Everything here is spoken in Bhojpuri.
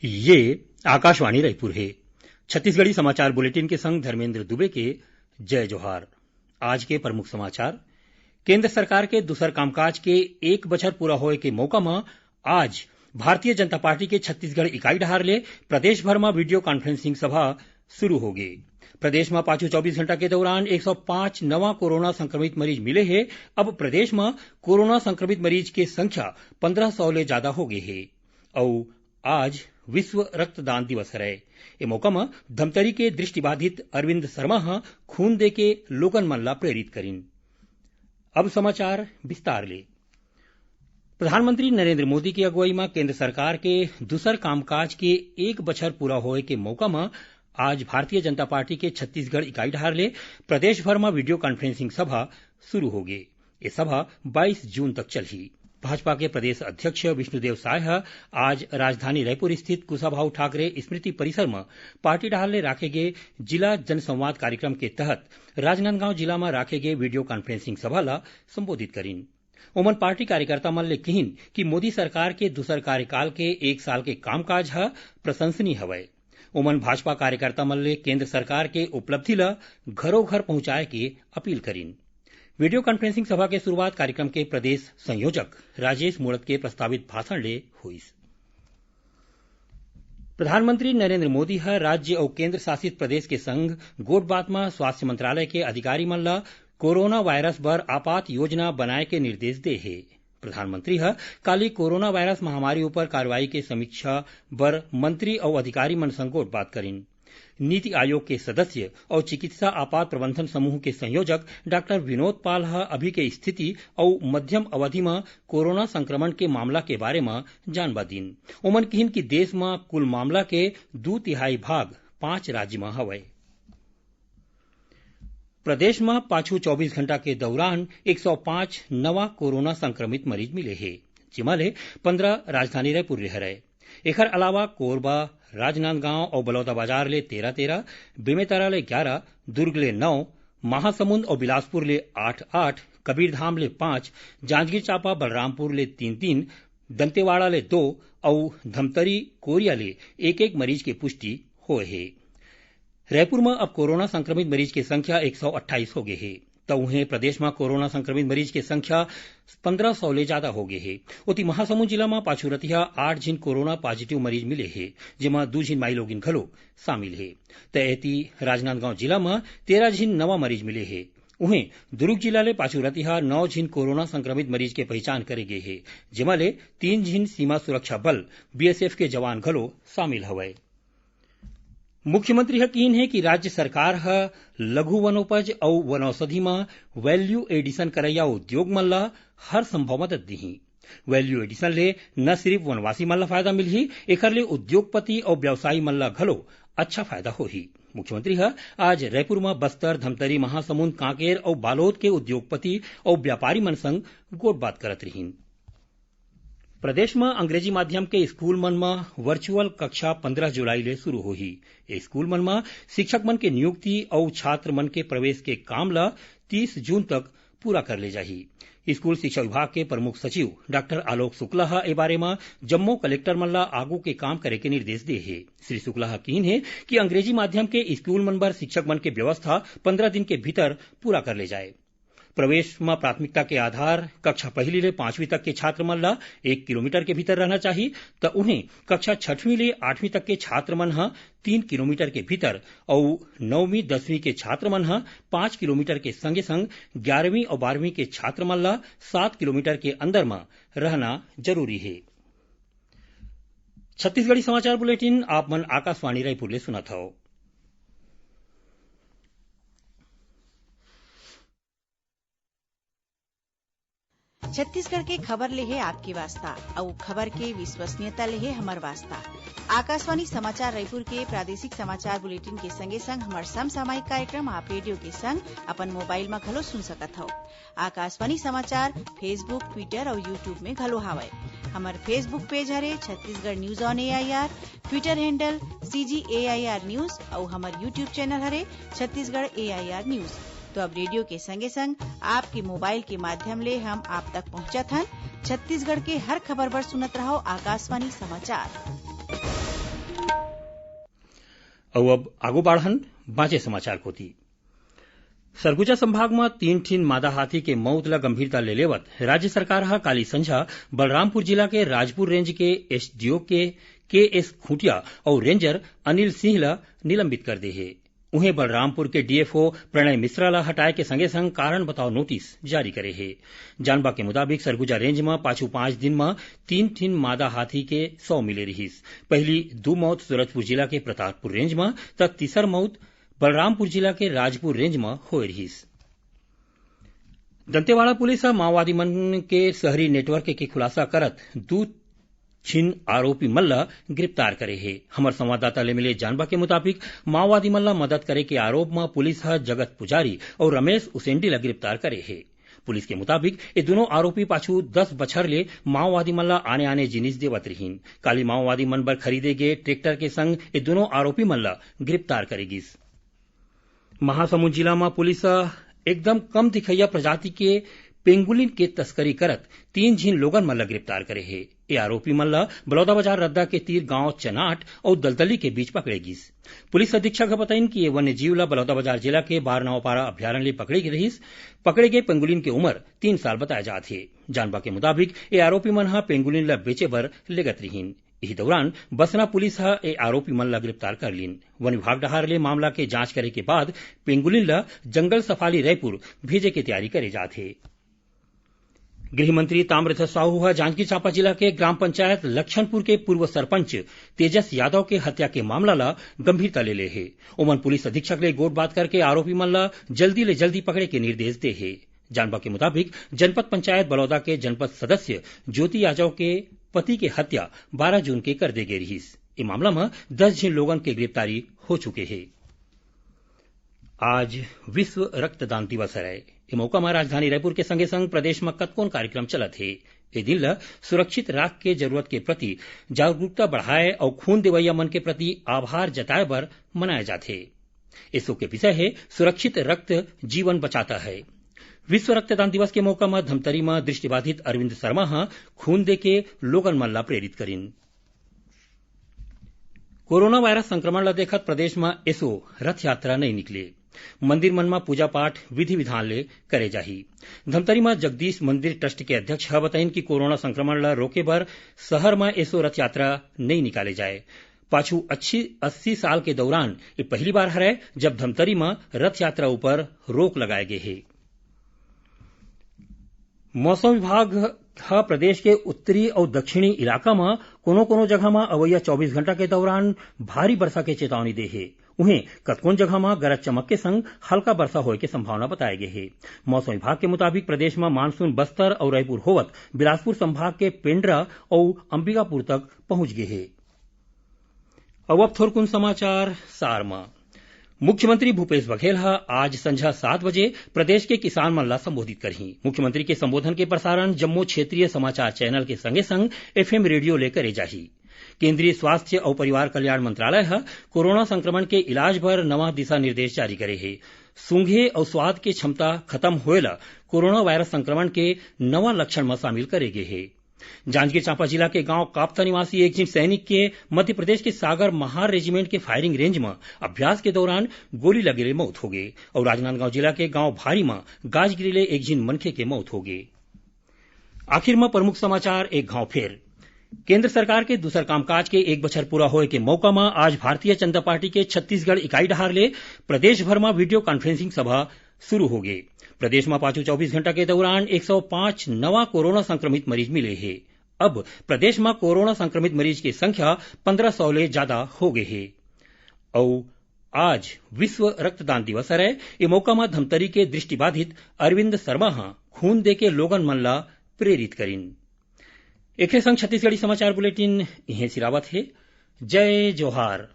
ये आकाशवाणी रायपुर है। छत्तीसगढ़ी समाचार बुलेटिन के संग धर्मेंद्र दुबे के जय जोहार। आज के प्रमुख समाचार। केंद्र सरकार के दूसर कामकाज के एक बछर पूरा होए के मौका में आज भारतीय जनता पार्टी के छत्तीसगढ़ इकाई डहार ले प्रदेश भर में वीडियो कॉन्फ्रेंसिंग सभा शुरू होगी। प्रदेश में पाछू 24 घंटा के दौरान 105 नवा कोरोना संक्रमित मरीज मिले हैं। अब प्रदेश में कोरोना संक्रमित मरीज की संख्या 1500 ले ज्यादा हो गई है। और आज विश्व रक्तदान दिवस है। ये मौका में धमतरी के दृष्टिबाधित अरविंद शर्मा खून दे के लोगन मन ला प्रेरित करीन। अब समाचार विस्तार ले। प्रधानमंत्री नरेंद्र मोदी की अगुवाई में केंद्र सरकार के दूसर कामकाज के एक बछर पूरा होए के मौका में आज भारतीय जनता पार्टी के छत्तीसगढ़ इकाई डहार ले प्रदेश भर में वीडियो कॉन्फ्रेंसिंग सभा शुरू होगी। ये सभा 22 जून तक चलही। भाजपा के प्रदेश अध्यक्ष विष्णुदेव साय आज राजधानी रायपुर स्थित कुशाभाऊ ठाकरे स्मृति परिसर में पार्टी डहार ले राखे गए जिला जनसंवाद कार्यक्रम के तहत राजनांदगांव जिला में राखे गए वीडियो कॉन्फ्रेंसिंग सभा ला संबोधित करीन। ओमन पार्टी कार्यकर्ता मन ले कहिन कि मोदी सरकार के दूसर कार्यकाल के एक साल के कामकाज प्रशंसनीय हवय। ओमन भाजपा कार्यकर्ता मन ले केंद्र सरकार के उपलब्धि ला घरों घर पहुंचाए के अपील करीन। वीडियो कॉन्फ्रेंसिंग सभा के शुरुआत कार्यक्रम के प्रदेश संयोजक राजेश मूणत के प्रस्तावित भाषण ले हुई। प्रधानमंत्री नरेंद्र मोदी राज्य और केंद्र शासित प्रदेश के संग गोठबात में स्वास्थ्य मंत्रालय के अधिकारी मन ला कोरोना वायरस बर आपात योजना बनाए के निर्देश दे है। प्रधानमंत्री काली कोरोना वायरस महामारी ऊपर कार्रवाई के समीक्षा बर मंत्री और अधिकारी मन संग गोठबात करीन। नीति आयोग के सदस्य और चिकित्सा आपात प्रबंधन समूह के संयोजक डॉक्टर विनोद पाल अभी के स्थिति और मध्यम अवधि में कोरोना संक्रमण के मामला के बारे में जानबा दीन। ओमन कहिन कि देश में कुल मामला के 2/3 भाग 5 राज्य में हवय। प्रदेश में पाछू 24 घंटा के दौरान 105 नवा कोरोना संक्रमित मरीज मिले हैं, जिमा ले 15 राजधानी रायपुर ले हरय। एकर अलावा कोरबा, राजनांदगांव और बलौदाबाजार ले 13-13, बेमेतरा ले 11, दुर्ग ले 9, महासमुंद और बिलासपुर ले 8-8, कबीरधाम ले 5, जांजगीर चांपा बलरामपुर ले 3-3, दंतेवाड़ा ले 2 और धमतरी कोरिया ले 1-1 मरीज की पुष्टि हुए है। रायपुर में अब कोरोना संक्रमित मरीज की संख्या 128 हो गई है। तो उन्हें प्रदेश में कोरोना संक्रमित मरीज की संख्या 1500 ले ज्यादा हो गई है। उति महासमुंद जिला में पाछू रतिहा 8 झिन कोरोना पॉजिटिव मरीज मिले हैं, जिमा 2 झिन माई लोगिन घलो शामिल है। तैती राजनांदगांव जिला में 13 झिन नवा मरीज मिले हैं। उन्हें दुर्ग जिला ले पाछू रतिहा 9 झिन कोरोना संक्रमित मरीज के पहचान करे गए है, जिमा ले 3 झिन सीमा सुरक्षा बल बीएसएफ के जवान घलो शामिल हवय। मुख्यमंत्री कहिन है कि राज्य सरकार लघु वनोपज और वनौषधि में वैल्यू एडिशन करैया उद्योग मन ला हर संभव मदद दीही। वैल्यू एडिशन ले न सिर्फ वनवासी मन ला फायदा मिलही, एकर ले उद्योगपति और व्यवसायी मन ला घलो अच्छा फायदा होही। मुख्यमंत्री आज रायपुर में बस्तर, धमतरी, महासमुंद, कांकेर और बालोद के उद्योगपति और व्यापारी मन संग गोठबात करत रहीन। प्रदेश में अंग्रेजी माध्यम के स्कूल मन में वर्चुअल कक्षा 15 जुलाई ले शुरू होही। ये स्कूल मन में शिक्षक मन के नियुक्ति और छात्र मन के प्रवेश के काम ला 30 जून तक पूरा कर ले जाही। स्कूल शिक्षा विभाग के प्रमुख सचिव डॉक्टर आलोक शुक्ला ए बारे में जम्मू कलेक्टर मन ला आगू के काम करे के निर्देश दे है। श्री शुक्ला कहिन है कि अंग्रेजी माध्यम के स्कूल मन बर शिक्षक मन के व्यवस्था 15 दिन के भीतर पूरा कर ले जाए। प्रवेश में प्राथमिकता के आधार कक्षा 1 ले 5वीं तक के छात्र मन ला 1 किलोमीटर के भीतर रहना चाहिए, तो उन्हें कक्षा 6वीं ले 8वीं तक के छात्र मन 3 किलोमीटर के भीतर और 9वीं 10वीं के छात्र मन 5 किलोमीटर के संगे संग 11वीं और 12वीं के छात्र मन ला 7 किलोमीटर के अंदर में रहना जरूरी है। छत्तीसगढ़ी समाचार बुलेटिन आप मन आकाशवाणी रायपुर ले सुनत हो। छत्तीसगढ़ के खबर ले है आपके वास्ता और खबर के विश्वसनीयता ले है हमार वास्ता। आकाशवाणी समाचार रायपुर के प्रादेशिक समाचार बुलेटिन के संगे संग हमार समसामयिक कार्यक्रम आप रेडियो के संग अपन मोबाइल में घलो सुन सकत हो। आकाशवाणी समाचार फेसबुक, ट्विटर और यूट्यूब में घलो हावय। हमार फेसबुक पेज हरे Chhattisgarh news on AIR, Twitter handle CGAIR news और हमार यूट्यूब चैनल हरे छत्तीसगढ़ AIR न्यूज। तो अब रेडियो के संगे संग आपके मोबाइल के माध्यम ले हम आप तक पहुंचत हन। छत्तीसगढ़ के हर खबर पर सुनत रहो आकाशवाणी समाचार। और अब आगो बाढ़न बाँचे समाचार कोती। सरगुजा संभाग में 3 ठीन मादा हाथी के मौत ला गंभीरता ले लेवत राज्य सरकार हा काली संझा बलरामपुर जिला के राजपुर रेंज के एसडीओ के एस खूंटिया और रेंजर अनिल सिंह ला निलंबित कर दे है। उन्हें बलरामपुर के डीएफओ प्रणय मिश्रा ला हटाए के संगे संग कारण बताओ नोटिस जारी करे है। जानबा के मुताबिक सरगुजा रेंज में पाछू 5 दिन में 3 ठीन मादा हाथी के 100 मिले रहीस। पहली 2 मौत सूरजपुर जिला के प्रतापपुर रेंज में तक तीसर मौत बलरामपुर जिला के राजपुर रेंज में होए रहीस। दंतेवाड़ा पुलिस माओवादी मन के शहरी नेटवर्क के खुलासा करत 2 छिन आरोपी मल्ला गिरफ्तार करे है। हमर संवाददाता ले मिले जानबा के मुताबिक माओवादी मल्ला मदद करे के आरोप में पुलिस जगत पुजारी और रमेश उसेंडी ला गिरफ्तार करे है। पुलिस के मुताबिक ये दोनों आरोपी पाछू 10 बछर ले माओवादी मन ला आने आने जिनिस देवत रहीन। काली माओवादी मन बर खरीदे गए ट्रैक्टर के संग ये दोनों आरोपी मन ला गिरफ्तार करेगिस। महासमुंद जिला में पुलिस एकदम कम दिखैया प्रजाति के पेंगुलिन के तस्करी करत 3 झीन लोगन मन ला गिरफ्तार करे है। ये आरोपी मन ला बलौदा बाजार रद्दा के तीर गांव चनाट और दलदली के बीच पकड़ेगिस। पुलिस अधीक्षक बताइन कि ये वन्य जीव ला बलौदा बाजार जिला के बारनावपारा अभ्यारण्य ले पकड़े रहीस। पकड़े गए पेंगुलिन के उम्र 3 साल बताया जात है। जानबा के मुताबिक ये आरोपी मन पेंगुलिन ला बेचे बर लेगत रहीन। इसी दौरान बसना पुलिस ए आरोपी मन ला गिरफ्तार कर लीन। वन विभाग डहार ले मामला के जांच करे के बाद पेंगुलिन ला जंगल सफारी रायपुर भेजे के तैयारी करे जात है। गृह मंत्री ताम्रध्वज साहू जांजगीर चांपा जिला के ग्राम पंचायत लक्षणपुर के पूर्व सरपंच तेजस यादव के हत्या के मामला ला गंभीरता ले ले है। ओमन पुलिस अधीक्षक ले गोट बात करके आरोपी मन ला जल्दी ले जल्दी पकड़े के निर्देश दे है। जानबा के मुताबिक जनपद पंचायत बलौदा के जनपद सदस्य ज्योति यादव के पति के हत्या 12 जून के कर दे गई रहीस। इस मामला में 10 झीन लोगन के गिरफ्तारी हो चुके हैं। आज विश्व रक्तदान दिवस है। इस मौका में राजधानी रायपुर के संगे संग प्रदेश में कतकोन कार्यक्रम चलत है। ये दिन ला सुरक्षित राख के जरूरत के प्रति जागरूकता बढ़ाए और खून देवैया मन के प्रति आभार जताए बर मनाया जाते है। इसो के विषय है सुरक्षित रक्त जीवन बचाता है। विश्व रक्तदान दिवस के मौका में धमतरी में दृष्टिबाधित अरविंद शर्मा खून दे के लोगन मन ला प्रेरित करीन। कोरोना वायरस संक्रमण ला देखत प्रदेश में एसो रथ यात्रा नहीं निकले। मंदिर मन में पूजा पाठ विधि विधान ले करे जाही। धमतरी में जगदीश मंदिर ट्रस्ट के अध्यक्ष बताइन कि कोरोना संक्रमण ला रोके बर शहर में एसो रथ यात्रा नहीं निकाले जाए। पाछू 80 साल के दौरान ये पहली बार है जब धमतरी में रथ यात्रा ऊपर रोक लगाए गए है। मौसम विभाग प्रदेश के उत्तरी और दक्षिणी इलाका में कोनो जगह में अवैया 24 घंटा के दौरान भारी वर्षा के चेतावनी दे है। उन्हें कतकोन जगह में गरज चमक के संग हल्का वर्षा होने की संभावना बताई गई है। मौसम विभाग के मुताबिक प्रदेश में मानसून बस्तर और रायपुर होवत बिलासपुर संभाग के पेंड्रा और अंबिकापुर तक पहुंच गए है। अब थोरकुन समाचार सार में मुख्यमंत्री भूपेश बघेल आज संझा 7 बजे प्रदेश के किसान मन ला संबोधित करही। मुख्यमंत्री के संबोधन के प्रसारण जम्मू क्षेत्रीय समाचार चैनल के संगे संग एफएम रेडियो ले करे जाही। केंद्रीय स्वास्थ्य और परिवार कल्याण मंत्रालय कोरोना संक्रमण के इलाज पर नवा दिशा निर्देश जारी करे है। सूंघे और स्वाद के क्षमता खत्म होएला कोरोना वायरस संक्रमण के नवा लक्षण में शामिल करे गए है। जांजगीर चांपा जिला के गांव कापता निवासी एक जिन सैनिक के मध्य प्रदेश के सागर महार रेजिमेंट के फायरिंग रेंज में अभ्यास के दौरान गोली लगे मौत हो गई और राजनांदगांव जिला के गांव भारी में गाज गिरले एक जिन मनखे के मौत हो गई। आखिर में प्रमुख समाचार एक घाव फेर। केंद्र सरकार के दूसर कामकाज के 1 बछर पूरा होए के मौका में आज भारतीय जनता पार्टी के छत्तीसगढ़ इकाई डहार ले प्रदेश भर में वीडियो कॉन्फ्रेंसिंग सभा शुरू हो गई। प्रदेश में पाछू 24 घंटा के दौरान 105 नवा कोरोना संक्रमित मरीज मिले हैं। अब प्रदेश में कोरोना संक्रमित मरीज की संख्या 1500 ले ज्यादा हो गई है। और आज विश्व रक्तदान दिवस है। ये मौका में धमतरी के दृष्टिबाधित अरविंद शर्मा खून दे के लोगन मन ला प्रेरित करीन। एक संग छत्तीसगढ़ी समाचार बुलेटिन इहे सिरावत है। जय जोहार।